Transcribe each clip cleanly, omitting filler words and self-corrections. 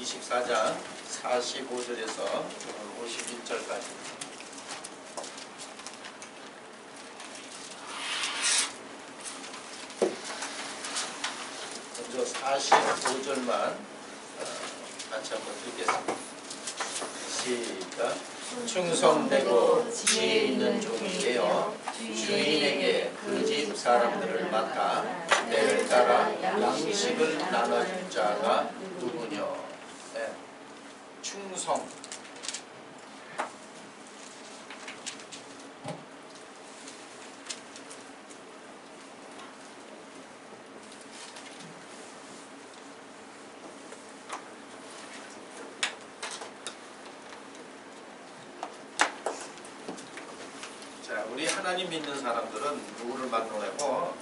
24장 45절에서 51절까지. 먼저 45절만 같이 한번 읽겠습니다. 시작. 충성되고 지혜 있는 종이 되어 주인에게 그 집 사람들을 맡아 때를 따라 양식을 나눠줄 자가 누구뇨. 네. 충성. 자, 우리 하나님 믿는 사람들은 누구를 만나고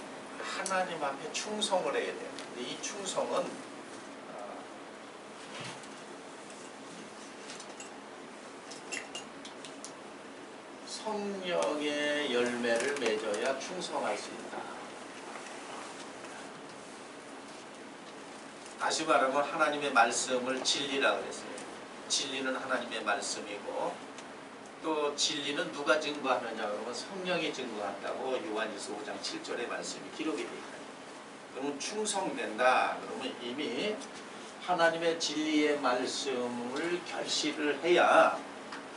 하나님 앞에 충성을 해야 돼요. 근데 이 충성은 성령의 열매를 맺어야 충성할 수 있다. 다시 말하면 하나님의 말씀을 진리라고 그랬어요. 진리는 하나님의 말씀이고 또 진리는 누가 증거하느냐 그러면 성령이 증거한다고 요한일서 5장 7절의 말씀이 기록이 되어 있다. 그러면 충성된다. 그러면 이미 하나님의 진리의 말씀을 결실을 해야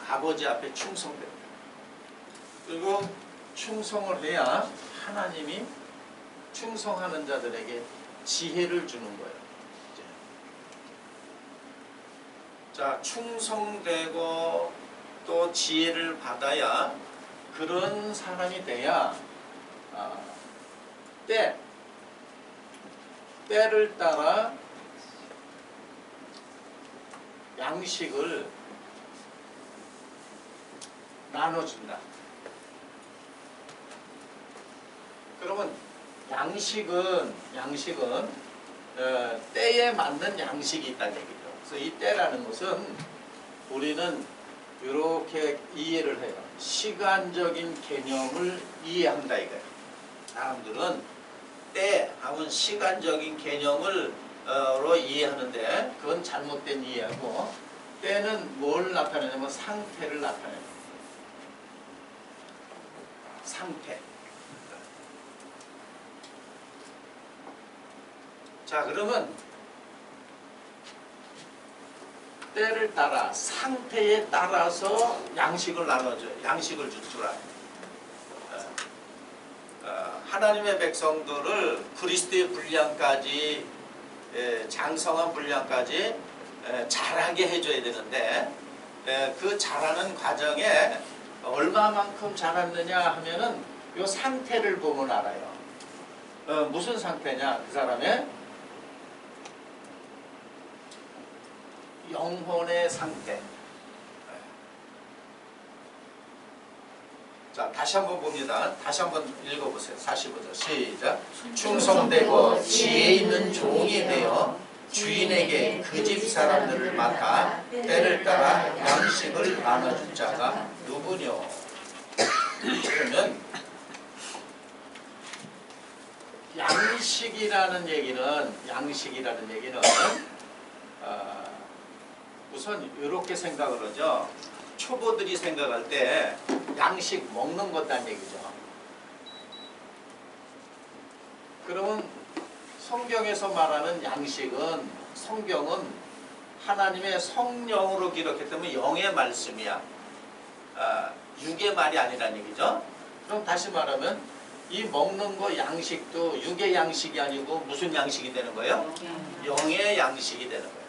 아버지 앞에 충성된다. 그리고 충성을 해야 하나님이 충성하는 자들에게 지혜를 주는 거예요. 자, 충성되고 또 지혜를 받아야 그런 사람이 돼야 때를 따라 양식을 나눠준다. 그러면 양식은 때에 맞는 양식이 있다는 얘기죠. 그래서 이 때라는 것은 우리는 이렇게 이해를 해요. 시간적인 개념을 이해한다 이거예요. 사람들은 때 하면 시간적인 개념으로 이해하는데 그건 잘못된 이해하고 때는 뭘 나타내냐면 상태를 나타내요. 상태. 자, 그러면 때를 따라 상태에 따라서 양식을 나눠줘요. 양식을 줄 줄 알아요. 하나님의 백성들을 그리스도의 분량까지 장성한 분량까지 자라게 해줘야 되는데 그 자라는 과정에 얼마만큼 자랐느냐 하면은 요 상태를 보면 알아요. 무슨 상태냐? 그 사람의 영혼의 상태. 자, 다시 한번 봅니다. 다시 한번 읽어보세요. 45절 시작. 충성되고 지혜 있는 종이 되어 주인에게 그 집 사람들을 맡아 때를 따라 양식을 나눠줄 자가 누구뇨. 그러면 양식이라는 얘기는 우선 이렇게 생각을 하죠. 초보들이 생각할 때 양식 먹는 것다는 얘기죠. 그러면 성경에서 말하는 양식은 성경은 하나님의 성령으로 기록했기 때문에 영의 말씀이야. 육의 말이 아니라는 얘기죠. 그럼 다시 말하면 이 먹는 거 양식도 육의 양식이 아니고 무슨 양식이 되는 거예요? 영의 양식이 되는 거예요.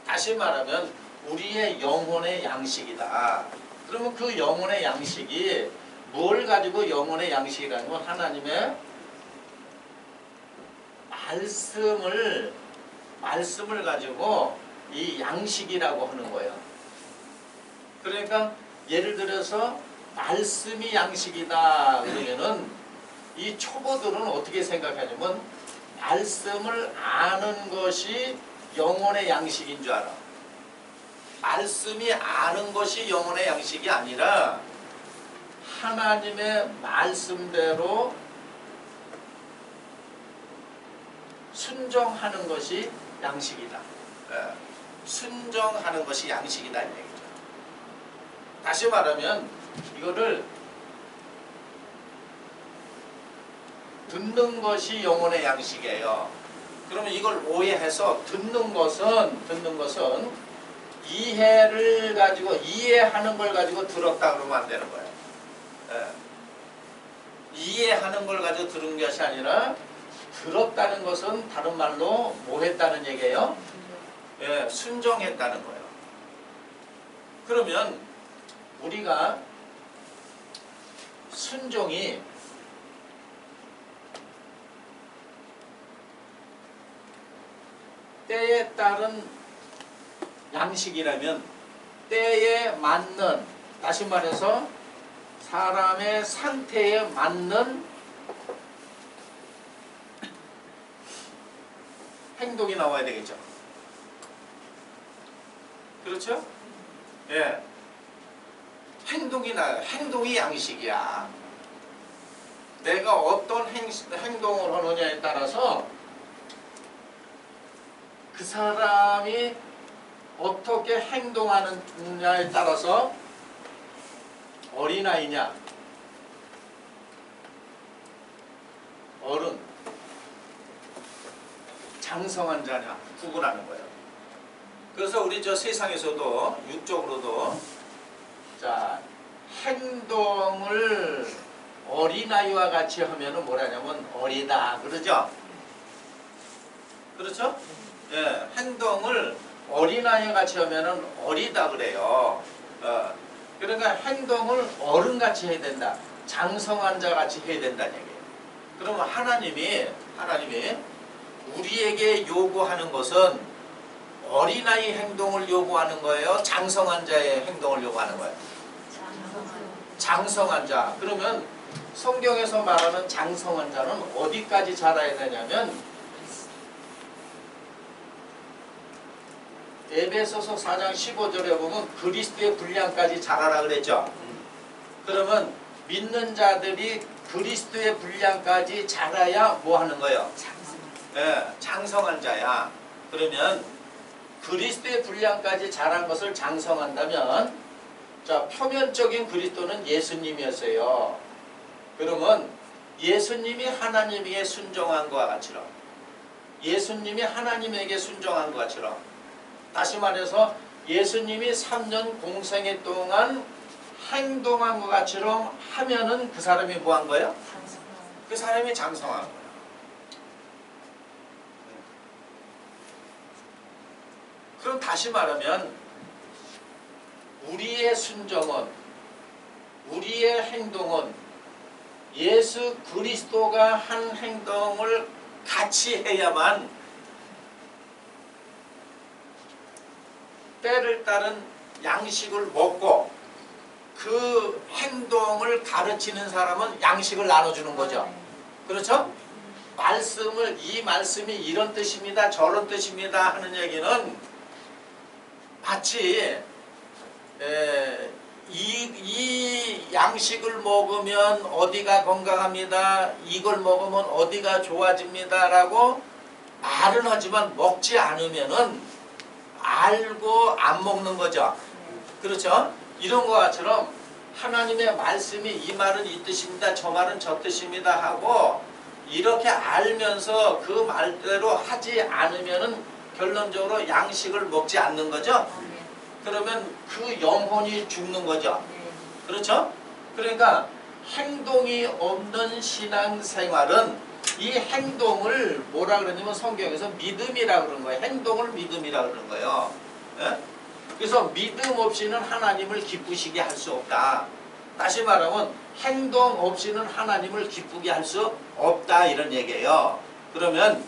다시 말하면 우리의 영혼의 양식이다. 그러면 그 영혼의 양식이 뭘 가지고 영혼의 양식이라는 건 하나님의 말씀을 가지고 이 양식이라고 하는 거예요. 그러니까 예를 들어서 말씀이 양식이다 그러면은 이 초보들은 어떻게 생각하냐면 말씀을 아는 것이 영혼의 양식인 줄 알아. 말씀이 아는 것이 영혼의 양식이 아니라 하나님의 말씀대로 순종하는 것이 양식이다. 순종하는 것이 양식이다 이 얘기죠. 다시 말하면 이거를 듣는 것이 영혼의 양식이에요. 그러면 이걸 오해해서 듣는 것은 이해를 가지고 이해하는 걸 가지고 들었다 그러면 안 되는 거예요. 예. 이해하는 걸 가지고 들은 것이 아니라 들었다는 것은 다른 말로 뭐 했다는 얘기예요? 예, 순종했다는 거예요. 그러면 우리가 순종이 때에 따른 양식이라면 때에 맞는, 다시 말해서 사람의 상태에 맞는 행동이 나와야 되겠죠. 그렇죠? 예. 행동이 양식이야. 내가 어떤 행동을 하느냐에 따라서 그 사람이 어떻게 행동하느냐에 따라서 어린아이냐, 어른, 장성한 자냐 구분하는 거예요. 그래서 우리 저 세상에서도 육적으로도 자 행동을 어린아이와 같이 하면은 뭐라냐면 어리다 그러죠. 그렇죠? 예, 행동을 어린아이와 같이 하면은 어리다 그래요. 그러니까 행동을 어른같이 해야 된다. 장성한 자 같이 해야 된다는 얘기예요. 그러면 하나님이 우리에게 요구하는 것은 어린아이 행동을 요구하는 거예요? 장성한 자의 행동을 요구하는 거예요? 장성한 자. 그러면 성경에서 말하는 장성한 자는 어디까지 자라야 되냐면 에베소서 4장 15절에 보면 그리스도의 분량까지 자라라 그랬죠. 그러면 믿는 자들이 그리스도의 분량까지 자라야 뭐 하는 거예요? 네, 장성한 자야. 그러면 그리스도의 분량까지 자란 것을 장성한다면 자 표면적인 그리스도는 예수님이었어요. 그러면 예수님이 하나님에게 순종한 것과 같이럼 예수님이 하나님에게 순종한 것과 같이럼 다시 말해서 예수님이 3년 공생애 동안 행동한 것 같이럼 하면은 그 사람이 뭐 한 거예요? 그 사람이 장성한 거예요. 그럼 다시 말하면 우리의 순종은 우리의 행동은 예수 그리스도가 한 행동을 같이 해야만 때를 따른 양식을 먹고 그 행동을 가르치는 사람은 양식을 나눠주는 거죠. 그렇죠? 이 말씀이 이런 뜻입니다. 저런 뜻입니다. 하는 얘기는 마치 이 양식을 먹으면 어디가 건강합니다. 이걸 먹으면 어디가 좋아집니다. 라고 말은 하지만 먹지 않으면은 알고 안 먹는 거죠. 그렇죠? 이런 것처럼 하나님의 말씀이 이 말은 이 뜻입니다. 저 말은 저 뜻입니다. 하고 이렇게 알면서 그 말대로 하지 않으면은 결론적으로 양식을 먹지 않는 거죠. 그러면 그 영혼이 죽는 거죠. 그렇죠? 그러니까 행동이 없는 신앙생활은 이 행동을 뭐라 그러냐면 성경에서 믿음이라 그러는 거예요. 행동을 믿음이라 그러는 거예요. 예? 그래서 믿음 없이는 하나님을 기쁘시게 할 수 없다. 다시 말하면 행동 없이는 하나님을 기쁘게 할 수 없다 이런 얘기예요. 그러면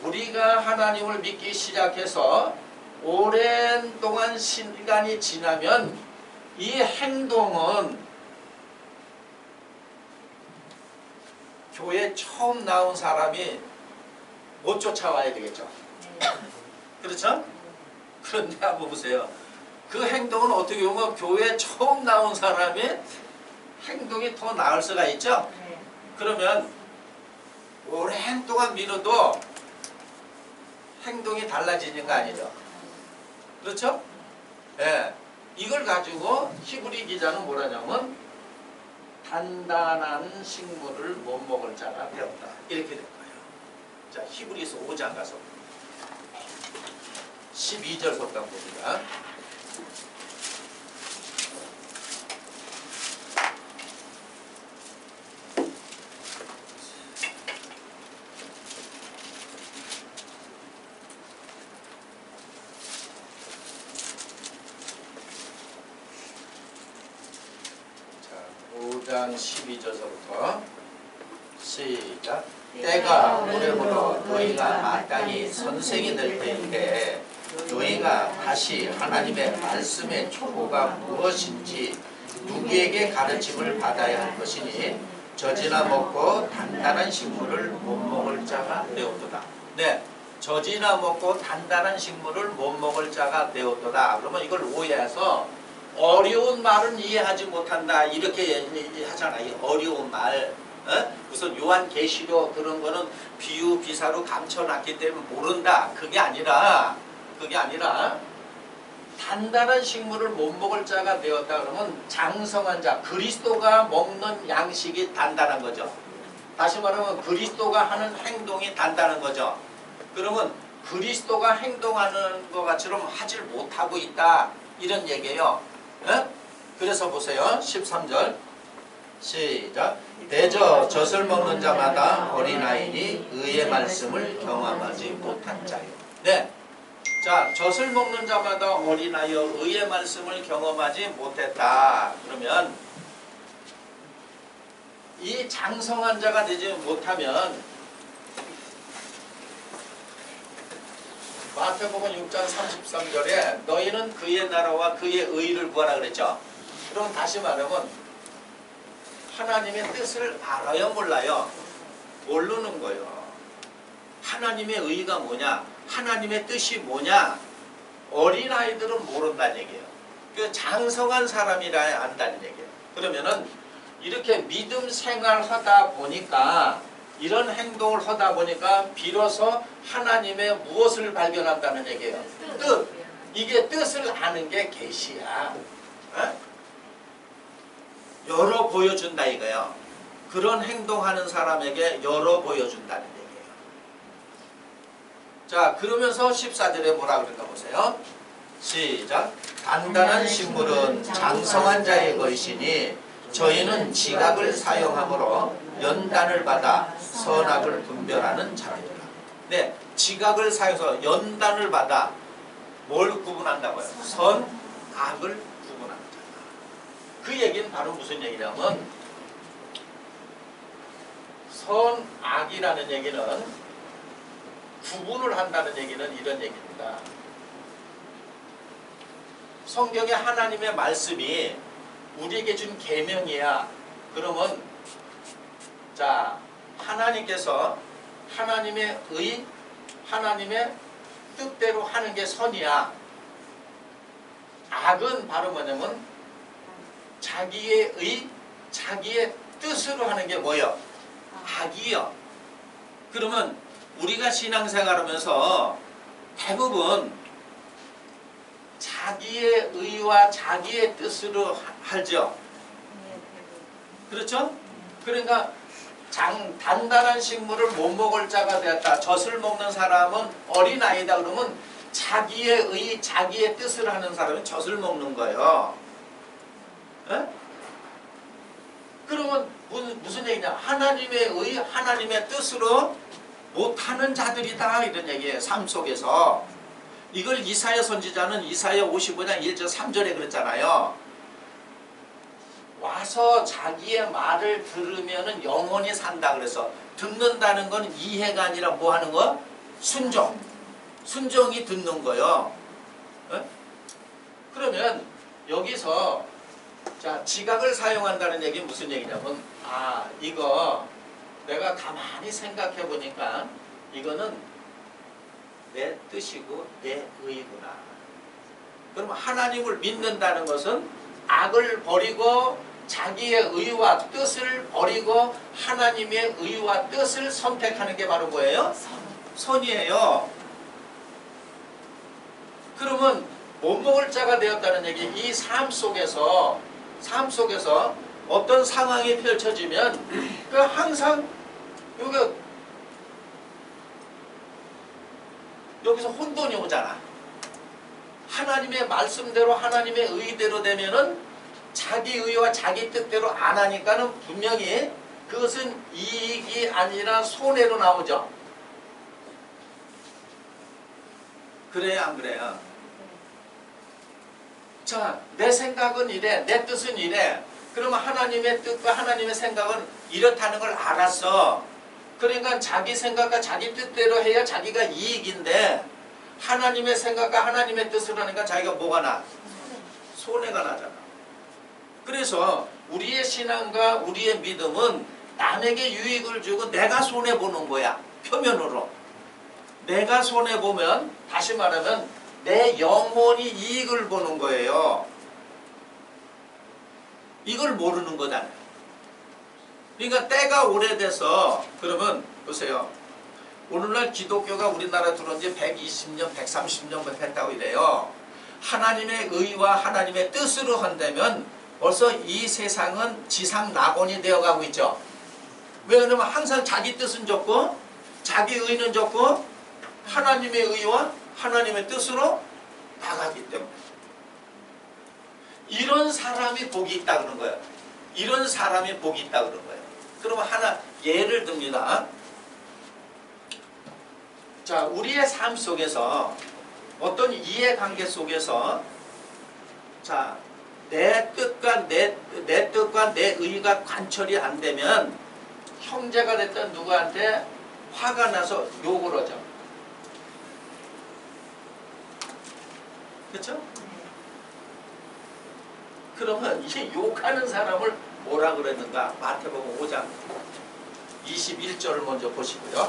우리가 하나님을 믿기 시작해서 오랜 동안 시간이 지나면 이 행동은 교회 처음 나온 사람이 못 쫓아와야 되겠죠. 그렇죠? 그런데 한번 보세요. 그 행동은 어떻게 보면 교회 처음 나온 사람이 행동이 더 나을 수가 있죠. 그러면 오랜 동안 미뤄도 행동이 달라지는 거 아니죠. 그렇죠? 예. 이걸 가지고 히브리 기자는 뭐라냐면 단단한 식물을 못 먹을 자가 되었다. 이렇게 된 거예요. 자, 히브리서 5장 가서 12절부터 봅니다. 자, 5장 12절부터 시작. 때가 오래므로 너희가 마땅히 선생이 될 때인데 너희가 다시 하나님의 말씀의 초보가 무엇인지 누구에게 가르침을 받아야 할 것이니 젖이나 먹고 단단한 식물을 못 먹을 자가 되었도다. 네, 젖이나 먹고 단단한 식물을 못 먹을 자가 되었도다. 그러면 이걸 오해해서 어려운 말은 이해하지 못한다 이렇게 하잖아요. 이 어려운 말. 우선 요한계시록 그런 거는 비유 비사로 감춰놨기 때문에 모른다. 그게 아니라 단단한 식물을 못 먹을 자가 되었다. 그러면 장성한 자, 그리스도가 먹는 양식이 단단한 거죠. 다시 말하면 그리스도가 하는 행동이 단단한 거죠. 그러면 그리스도가 행동하는 것 같이는 하질 못하고 있다. 이런 얘기예요. 그래서 보세요. 13절 시작. 대저 젖을 먹는 자마다 어린아이니 의의 말씀을 경험하지 못한 자요. 네. 자, 젖을 먹는 자마다 어린아이여 의의 말씀을 경험하지 못했다. 그러면 이 장성한 자가 되지 못하면 마태복음 6장 33절에 너희는 그의 나라와 그의 의를 구하라 그랬죠. 그럼 다시 말하면 하나님의 뜻을 알아요 몰라요? 모르는 거예요. 하나님의 의가 뭐냐? 하나님의 뜻이 뭐냐? 어린아이들은 모른다는 얘기예요. 그 장성한 사람이라 안다는 얘기예요. 그러면은 이렇게 믿음 생활하다 보니까 이런 행동을 하다 보니까 비로소 하나님의 무엇을 발견한다는 얘기예요. 뜻. 이게 뜻을 아는 게 계시야. 열어 보여준다 이거예요. 그런 행동하는 사람에게 열어 보여준다는 얘기예요. 자, 그러면서 14절에 뭐라 그런가 보세요. 시작. 단단한 식물은 장성한 자의 것이니 저희는 지각을 사용함으로 연단을 받아 선악을 분별하는 자들이라. 네, 지각을 사용해서 연단을 받아 뭘 구분한다고요? 선악을 구분하는 자다. 그 얘기는 바로 무슨 얘기냐면 선악이라는 얘기는 구분을 한다는 얘기는 이런 얘기입니다. 성경에 하나님의 말씀이 우리에게 준 계명이야. 그러면 자, 하나님께서 하나님의 의, 하나님의 뜻대로 하는 게 선이야. 악은 바로 뭐냐면 자기의 의, 자기의 뜻으로 하는 게 뭐예요? 악이요. 그러면 우리가 신앙생활하면서 대부분 자기의 의와 자기의 뜻으로 하죠. 그렇죠? 그러니까 단단한 식물을 못 먹을 자가 되었다. 젖을 먹는 사람은 어린아이다. 그러면 자기의 의, 자기의 뜻을 하는 사람은 젖을 먹는 거예요. 에? 그러면 무슨 얘기냐? 하나님의 의, 하나님의 뜻으로 못하는 자들이다. 이런 얘기예요. 삶 속에서. 이걸 이사야 선지자는 이사야 55장 1절 3절에 그랬잖아요. 와서 자기의 말을 들으면 영원히 산다. 그래서 듣는다는 건 이해가 아니라 뭐 하는 거? 순종. 순종이 듣는 거요. 에? 그러면 여기서 자, 지각을 사용한다는 얘기는 무슨 얘기냐면 이거 내가 가만히 생각해 보니까 이거는 내 뜻이고 내 의구나. 그럼 하나님을 믿는다는 것은 악을 버리고 자기의 의와 뜻을 버리고 하나님의 의와 뜻을 선택하는 게 바로 뭐예요? 선이에요. 그러면 못 먹을 자가 되었다는 얘기. 이 삶 속에서 어떤 상황이 펼쳐지면 그 항상 여기서 혼돈이 오잖아. 하나님의 말씀대로 하나님의 의대로 되면은 자기 의와 자기 뜻대로 안 하니까는 분명히 그것은 이익이 아니라 손해로 나오죠. 그래요, 안 그래요? 자, 내 생각은 이래, 내 뜻은 이래. 그러면 하나님의 뜻과 하나님의 생각은 이렇다는 걸 알았어. 그러니까 자기 생각과 자기 뜻대로 해야 자기가 이익인데 하나님의 생각과 하나님의 뜻을 하니까 자기가 뭐가 나? 손해가 나잖아. 그래서 우리의 신앙과 우리의 믿음은 남에게 유익을 주고 내가 손해보는 거야. 표면으로. 내가 손해보면 다시 말하면 내 영혼이 이익을 보는 거예요. 이걸 모르는 거잖아요. 그러니까 때가 오래돼서 그러면 보세요. 오늘날 기독교가 우리나라 들어온 지 120년, 130년 했다고 이래요. 하나님의 의와 하나님의 뜻으로 한다면 벌써 이 세상은 지상 낙원이 되어가고 있죠. 왜냐하면 항상 자기 뜻은 좋고 자기 의는 좋고 하나님의 의와 하나님의 뜻으로 나가기 때문에 이런 사람이 복이 있다 그런 거예요. 이런 사람이 복이 있다 그런 거예요. 그러면 하나 예를 듭니다. 자, 우리의 삶 속에서 어떤 이해관계 속에서 자, 내 뜻과 내 의가 관철이 안 되면 형제가 됐던 누구한테 화가 나서 욕을 하죠. 그렇죠? 그러면 이 욕하는 사람을 뭐라 그랬는가? 마태복음 5장 21절을 먼저 보시고요.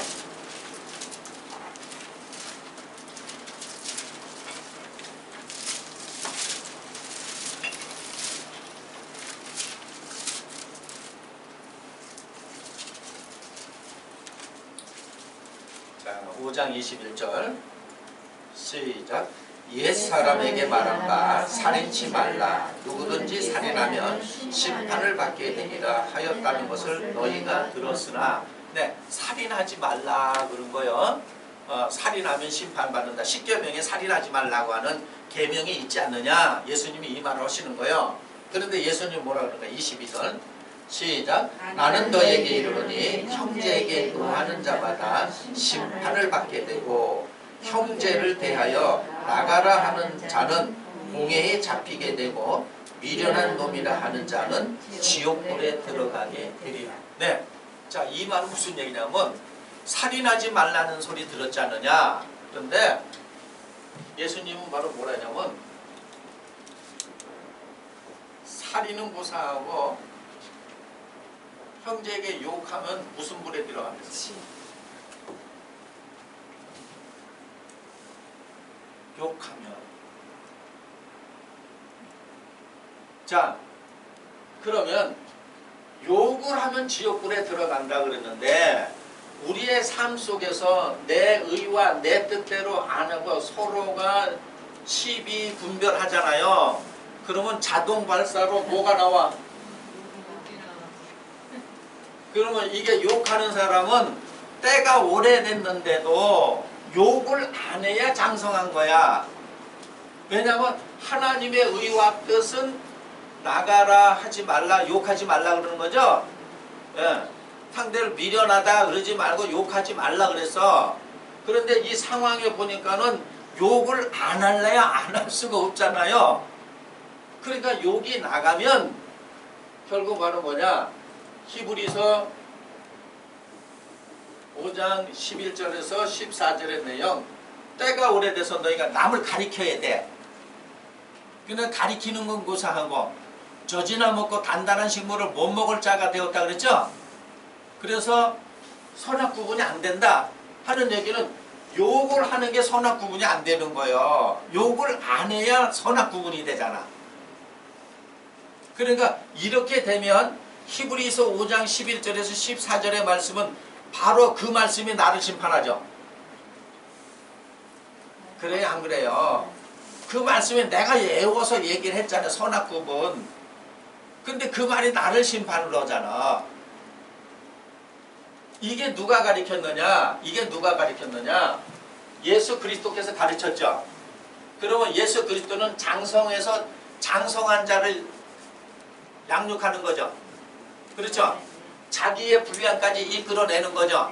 자, 5장 21절 시작. 옛사람에게 말한 바 살인치 말라. 누구든지 살인하면 심판을 받게 되리라 하였다는 것을 너희가 들었으나 네, 살인하지 말라 그런 거요. 살인하면 심판받는다. 10계명에 살인하지 말라고 하는 계명이 있지 않느냐. 예수님이 이 말을 하시는 거예요. 그런데 예수님 뭐라 그러는가? 22절 시작. 나는 너에게 이르노니 형제에게 의하는 자마다 심판을 받게 되고 형제를 대하여 나가라 하는 자는 공회에 잡히게 되고 미련한 놈이라 하는 자는 지옥불에 들어가게 되리라. 네, 자, 이 말은 무슨 얘기냐면 살인하지 말라는 소리 들었지 않느냐. 그런데 예수님은 바로 뭐라 하냐면 살인은 무사하고 형제에게 욕하면 무슨 불에 들어가겠어요? 욕하면. 자, 그러면 욕을 하면 지옥불에 들어간다 그랬는데 우리의 삶 속에서 내 의와 내 뜻대로 안 하고 서로가 시비 분별하잖아요. 그러면 자동 발사로 뭐가 나와? 그러면 이게 욕하는 사람은 때가 오래됐는데도 욕을 안 해야 장성한 거야. 왜냐하면 하나님의 의와 뜻은 나가라 하지 말라, 욕하지 말라 그러는 거죠. 예. 상대를 미련하다 그러지 말고 욕하지 말라 그랬어. 그런데 이 상황에 보니까는 욕을 안 할래야 안 할 수가 없잖아요. 그러니까 욕이 나가면 결국 바로 뭐냐? 히브리서 5장 11절에서 14절의 내용. 때가 오래돼서 너희가 남을 가리켜야 돼. 그냥 가리키는 건 고사하고 젖이나 먹고 단단한 식물을 못 먹을 자가 되었다 그랬죠. 그래서 선악 구분이 안 된다 하는 얘기는 욕을 하는 게 선악 구분이 안 되는 거예요. 욕을 안 해야 선악 구분이 되잖아. 그러니까 이렇게 되면 히브리서 5장 11절에서 14절의 말씀은 바로 그 말씀이 나를 심판하죠. 그래요, 안 그래요? 그 말씀에 내가 외워서 얘기를 했잖아. 선악구분. 근데 그 말이 나를 심판으로 하잖아. 이게 누가 가르쳤느냐? 이게 누가 가르쳤느냐? 예수 그리스도께서 가르쳤죠. 그러면 예수 그리스도는 장성에서 장성한 자를 양육하는 거죠. 그렇죠? 자기의 분량까지 이끌어내는 거죠.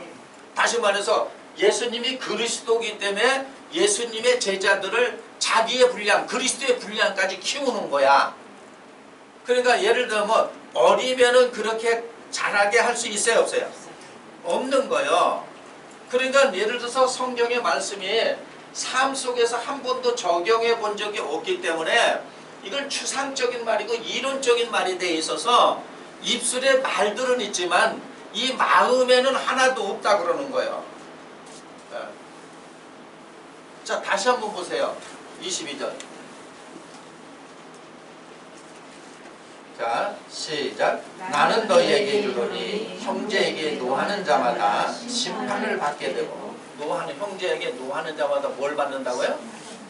다시 말해서 예수님이 그리스도이기 때문에 예수님의 제자들을 자기의 분량, 그리스도의 분량까지 키우는 거야. 그러니까 예를 들면 어리면은 그렇게 잘하게 할 수 있어요, 없어요? 없는 거예요. 그러니까 예를 들어서 성경의 말씀이 삶 속에서 한 번도 적용해 본 적이 없기 때문에 이걸 추상적인 말이고 이론적인 말이 돼 있어서 입술에 말들은 있지만 이 마음에는 하나도 없다 그러는 거예요. 자, 다시 한번 보세요. 22절. 자, 시작. 나는 너희에게 이르노니 형제에게 노하는 자마다 심판을 받게 되고, 노하는 형제에게 노하는 자마다 뭘 받는다고요?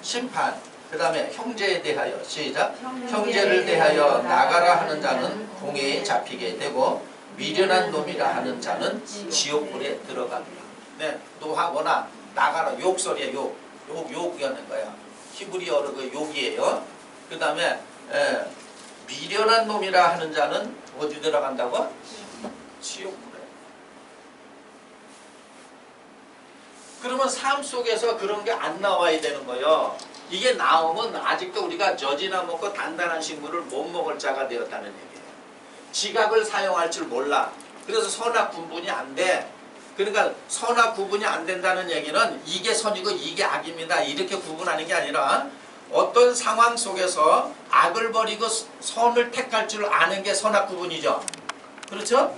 심판. 그 다음에 형제에 대하여 시작. 형제를 대하여 나가라 하는 자는 공회에 잡히게 되고 미련한 놈이라 하는 자는 지옥불에 들어갑니다. 네, 노하거나 나가라 욕설이에요. 욕하는 거야. 히브리어로 그 욕이에요. 그 다음에 미련한 놈이라 하는 자는 어디 들어간다고? 지옥불에. 그러면 삶 속에서 그런 게 안 나와야 되는 거예요. 이게 나오면 아직도 우리가 젖이나 먹고 단단한 식물을 못 먹을 자가 되었다는 얘기예요. 지각을 사용할 줄 몰라. 그래서 선악 분분이 안 돼. 그러니까 선악 구분이 안 된다는 얘기는 이게 선이고 이게 악입니다. 이렇게 구분하는 게 아니라 어떤 상황 속에서 악을 버리고 선을 택할 줄 아는 게 선악 구분이죠. 그렇죠?